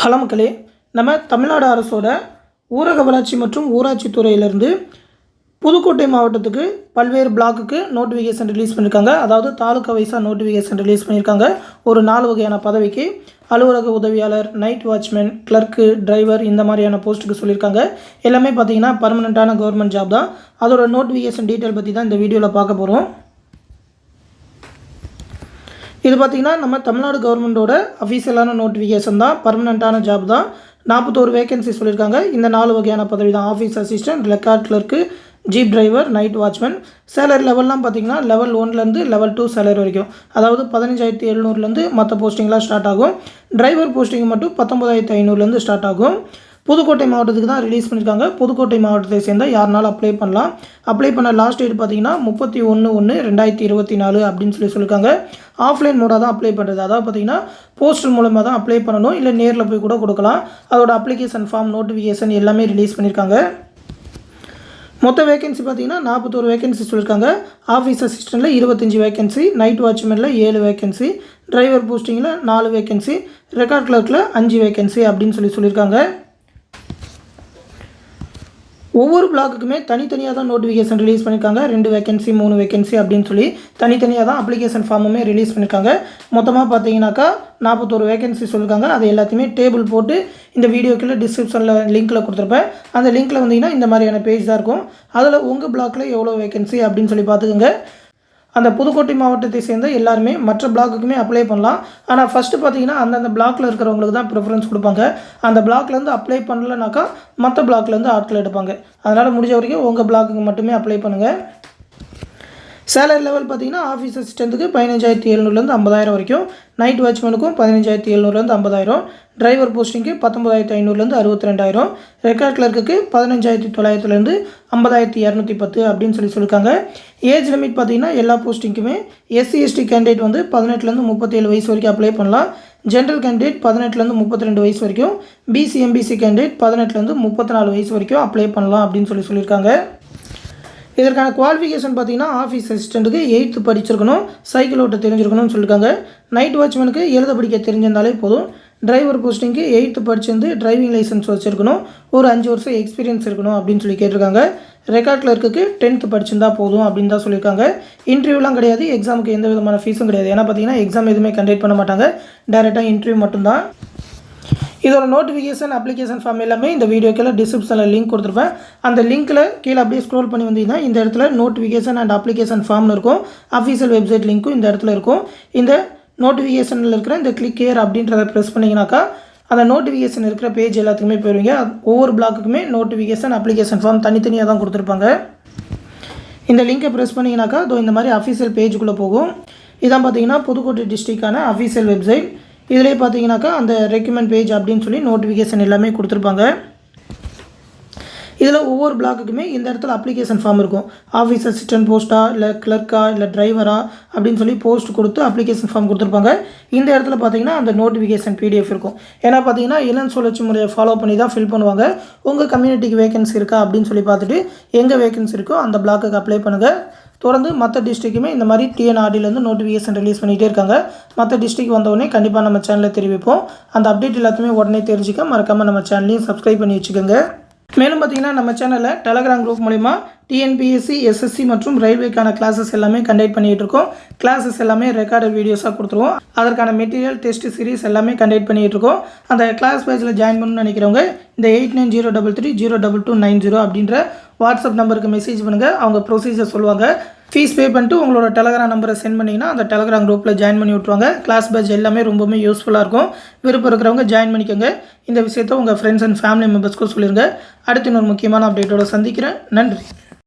Hello மக்களே, நம்ம தமிழ்நாடு அரசோட ஊரக வளர்ச்சி மற்றும் ஊராட்சி துறையிலிருந்து புதுக்கோட்டை மாவட்டத்துக்கு பல்வேறு பிளாக்குக்கு நோட்டிஃபிகேஷன் ரிலீஸ் பண்ணியிருக்காங்க. அதாவது தாலுக்கா வைஸாக நோட்டிஃபிகேஷன் ரிலீஸ் பண்ணியிருக்காங்க. ஒரு 4 வகையான பதவிக்கு அலுவலக உதவியாளர், நைட் வாட்ச்மேன், கிளர்க்கு, டிரைவர் இந்த மாதிரியான போஸ்ட்டுக்கு சொல்லியிருக்காங்க. எல்லாமே பார்த்தீங்கன்னா பர்மனெண்ட்டான கவர்மெண்ட் ஜாப் தான். அதோட நோட்டிஃபிகேஷன் டீட்டெயில் பற்றி தான் இந்த வீடியோவில் பார்க்க போகிறோம். இது பார்த்திங்கன்னா நம்ம தமிழ்நாடு கவர்மெண்ட்டோட அஃபீஷியலான நோட்டிஃபிகேஷன் தான், பர்மனெண்ட்டான ஜாப் தான். 41 வேகன்சி சொல்லியிருக்காங்க. இந்த 4 வகையான பதவி தான்: office assistant, record clerk, jeep driver, night watchman. Salary லெவல்லாம் பார்த்திங்கன்னா லெவல் 1லேருந்து லெவல் 2 சேலரி வரைக்கும், அதாவது 15,700லேருந்து மற்ற போஸ்டிங்லாம் ஸ்டார்ட் ஆகும். டிரைவர் போஸ்டிங் மட்டும் 19,500லேருந்து ஸ்டார்ட் ஆகும். புதுக்கோட்டை மாவட்டத்துக்கு தான் ரிலீஸ் பண்ணியிருக்காங்க. புதுக்கோட்டை மாவட்டத்தை சேர்ந்த யாருனாலும் அப்ளை பண்ணலாம். அப்ளை பண்ண லாஸ்ட் டேட் பார்த்தீங்கன்னா 31/1/2024 அப்படின்னு சொல்லியிருக்காங்க. ஆஃப்லைன் மோடாக தான் அப்ளை பண்ணுறது. அதாவது பார்த்தீங்கன்னா போஸ்டல் மூலமாக தான் அப்ளை பண்ணணும், இல்லை நேரில் போய் கூட கொடுக்கலாம். அதோட அப்ளிகேஷன் ஃபார்ம், நோட்டிஃபிகேஷன் எல்லாமே ரிலீஸ் பண்ணியிருக்காங்க. மொத்த வேகன்சி பார்த்தீங்கன்னா 41 வேகன்சி சொல்லியிருக்காங்க. ஆஃபீஸ் அசிஸ்டண்ட்டில் 25 வேகன்சி, நைட் வாட்ச்மேனில் 7 வேகன்சி, டிரைவர் போஸ்டிங்கில் 4 வேகன்சி, ரெக்கார்ட் கிளர்க்கில் 5 வேகன்சி அப்படின்னு சொல்லியிருக்காங்க. ஒவ்வொரு பிளாக்குக்குமே தனித்தனியாக தான் நோட்டிஃபிகேஷன் ரிலீஸ் பண்ணியிருக்காங்க. 2 வேகன்சி, 3 வேகன்சி அப்படின்னு சொல்லி தனித்தனியாக தான் அப்ளிகேஷன் ஃபார்முமே ரிலீஸ் பண்ணியிருக்காங்க. மொத்தமாக பார்த்தீங்கன்னாக்கா 41 வேகன்சி சொல்லியிருக்காங்க. அது எல்லாத்தையுமே டேபிள் போட்டு இந்த வீடியோக்குள்ளே டிஸ்கிரிப்ஷனில் லிங்க்கில் கொடுத்துருப்பேன். அந்த லிங்க்கில் வந்தீங்கன்னா இந்த மாதிரியான பேஜ் தான் இருக்கும். அதில் உங்கள் பிளாக்கில் எவ்வளோ வேகன்சி அப்படின்னு சொல்லி பார்த்துக்கோங்க. அந்த புதுக்கோட்டை மாவட்டத்தை சேர்ந்த எல்லாருமே மற்ற பிளாக்குக்குமே அப்ளை பண்ணலாம். ஆனால் ஃபஸ்ட்டு பார்த்தீங்கன்னா அந்தந்த பிளாக்கில் இருக்கிறவங்களுக்கு தான் ப்ரிஃபரன்ஸ் கொடுப்பாங்க. அந்த பிளாக்லேருந்து அப்ளை பண்ணலனாக்கா மற்ற பிளாக்லேருந்து ஆட்கள் எடுப்பாங்க. அதனால் முடிஞ்ச வரைக்கும் உங்கள் பிளாக்குக்கு மட்டுமே அப்ளை பண்ணுங்கள். சேலரி லெவல் பார்த்தீங்கன்னா ஆஃபீஸ் அசிஸ்டண்ட்டுக்கு 15,700லேருந்து 50,000 வரைக்கும், நைட் வாட்ச்மேனுக்கும் 15,700லேருந்து 50,000, டிரைவர் போஸ்டிங்க்கு 19,500லேருந்து 62,000, ரெக்கார்ட் கிளர்க்குக்கு 15,900லேருந்து 50,210 அப்படின்னு சொல்லியிருக்காங்க. ஏஜ் லிமிட் பார்த்தீங்கன்னா எல்லா போஸ்டிங்க்குமே SC/ST கேண்டிடேட் வந்து 18லேருந்து 37 வயசு வரைக்கும் அப்ளை பண்ணலாம். ஜென்ரல் கேண்டிடேட் 18லேருந்து 32 வயசு வரைக்கும், BC/MBC கேண்டிடேட் 18லேருந்து 34 வயசு வரைக்கும் அப்ளை பண்ணலாம் அப்படின்னு சொல்லியிருக்காங்க. இதற்கான குவாலிஃபிகேஷன் பார்த்தீங்கன்னா ஆஃபீஸ் அசிஸ்டண்ட்டுக்கு 8th படிச்சிருக்கணும், சைக்கிள் ஓட்ட தெரிஞ்சிருக்கணும்னு சொல்லியிருக்காங்க. நைட் வாட்ச்மேனுக்கு எழுத படிக்க தெரிஞ்சிருந்தாலே போதும். டிரைவர் போஸ்டிங்க்கு 8th படிச்சிருந்து டிரைவிங் லைசன்ஸ் வச்சுருக்கணும், ஒரு 5 வருஷம் எக்ஸ்பீரியன்ஸ் இருக்கணும் அப்படின்னு கேட்டிருக்காங்க. ரெக்கார்ட் கிளர்க்குக்கு 10th படிச்சிருந்தா போதும் அப்படின்னு தான் சொல்லியிருக்காங்க. இன்டர்வியூலாம் கிடையாது, எக்ஸாமுக்கு எந்த விதமான ஃபீஸும் கிடையாது. ஏன்னா பார்த்தீங்கன்னா எக்ஸாம் எதுவுமே கண்டக்ட் பண்ண மாட்டாங்க, டேரெக்டாக இன்டர்வியூ மட்டும்தான். இதோட நோட்டிஃபிகேஷன், அப்ளிகேஷன் ஃபார்ம் எல்லாமே இந்த வீடியோக்கில் டிஸ்கிரிப்ஷனில் லிங்க் கொடுத்துருப்பேன். அந்த லிங்க்கில் கீழே அப்படியே ஸ்க்ரோல் பண்ணி வந்தீங்கன்னா இந்த இடத்துல நோட்டிஃபிகேஷன் அண்ட் அப்ளிகேஷன் ஃபார்ம்னு இருக்கும். அஃபீஷியல் வெப்சைட் லிங்க்கும் இந்த இடத்துல இருக்கும். இந்த நோட்டிஃபிகேஷனில் இருக்கிற இந்த கிளிக் ஹியர் அப்படின்றத ப்ரெஸ் பண்ணிங்கனாக்கா அந்த நோட்டிஃபிகேஷன் இருக்கிற பேஜ் எல்லாத்துக்குமே போயிருவீங்க. ஒவ்வொரு பிளாக்குக்குமே நோட்டிஃபிகேஷன், அப்ளிகேஷன் ஃபார்ம் தனித்தனியாக தான் கொடுத்துருப்பாங்க. இந்த லிங்கை ப்ரெஸ் பண்ணிங்கனாக்கா இந்த மாதிரி அஃபீஷியல் பேஜுக்குள்ளே போகும். இதான் பார்த்தீங்கன்னா புதுக்கோட்டை டிஸ்ட்ரிக்டான அஃபீஷியல் வெப்சைட். இதிலே பார்த்தீங்கன்னாக்கா அந்த ரெக்கமெண்ட் பேஜ் அப்படின்னு சொல்லி நோட்டிஃபிகேஷன் எல்லாமே கொடுத்துருப்பாங்க. இதில் ஒவ்வொரு பிளாக்குக்குமே இந்த இடத்துல அப்ளிகேஷன் ஃபார்ம் இருக்கும். ஆஃபீஸ் அசிஸ்டன்ட் போஸ்ட்டா, இல்லை கிளர்க்கா, இல்லை டிரைவரா அப்படின்னு சொல்லி போஸ்ட் கொடுத்து அப்ளிகேஷன் ஃபார்ம் கொடுத்துருப்பாங்க. இந்த இடத்துல பார்த்தீங்கன்னா அந்த நோட்டிஃபிகேஷன் PDF இருக்கும். ஏன்னா பார்த்தீங்கன்னா இளம் சுழற்சி முறையை ஃபாலோ பண்ணி தான் ஃபில் பண்ணுவாங்க. உங்கள் கம்யூனிட்டிக்கு வேகன்சி இருக்கா அப்படின்னு சொல்லி பார்த்துட்டு எங்கே வேகன்சி இருக்கோ அந்த பிளாக்குக்கு அப்ளை பண்ணுங்கள். தொடர்ந்து மற்ற டிஸ்ட்ரிக்குமே இந்த மாதிரி TNRDலேருந்து நோட்டிஃபிகேஷன் ரிலீஸ் பண்ணிகிட்டே இருக்காங்க. மற்ற டிஸ்ட்ரிக் வந்தவுடனே கண்டிப்பாக நம்ம சேனலில் தெரிவிப்போம். அந்த அப்டேட் எல்லாத்தையுமே உடனே தெரிஞ்சுக்க மறக்காமல் நம்ம சேனலையும் சப்ஸ்கிரைப் பண்ணி வச்சுக்கோங்க. மேலும் பார்த்தீங்கன்னா நம்ம சேனலில் டெலகிராம் குரூப் மூலிமா TNPSC, SSC மற்றும் ரயில்வேக்கான கிளாஸஸ் எல்லாமே கண்டக்ட் பண்ணிகிட்டு இருக்கோம். கிளாஸஸ் எல்லாமே ரெக்கார்டட் வீடியோஸாக கொடுத்துருவோம். அதற்கான மெட்டீரியல், டெஸ்ட் சீரிஸ் எல்லாமே கண்டக்ட் பண்ணிகிட்டு இருக்கோம். அந்த கிளாஸ் பேஜில் ஜாயின் பண்ணணும்னு நினைக்கிறவங்க இந்த 8903302290 அப்படின்ற வாட்ஸ்அப் நம்பருக்கு மெசேஜ் பண்ணுங்கள். அவங்க ப்ரொசீஜர் சொல்லுவாங்க. ஃபீஸ் பே பண்ணிட்டு உங்களோட டெலகிராம் நம்பரை சென்ட் பண்ணிங்கன்னா அந்த டெலகிராம் குரூப்பில் ஜாயின் பண்ணி விட்ருவாங்க. கிளாஸ் பேட்ச் எல்லாமே ரொம்பவுமே யூஸ்ஃபுல்லாக இருக்கும். விருப்பம் இருக்கிறவங்க ஜாயின் பண்ணிக்கோங்க. இந்த விஷயத்தை உங்கள் ஃப்ரெண்ட்ஸ் அண்ட் ஃபேமிலி மெம்பர்ஸ்க்கும் சொல்லிடுங்க. அடுத்து இன்னொரு முக்கியமான அப்டேட்டோட சந்திக்கிறேன். நன்றி.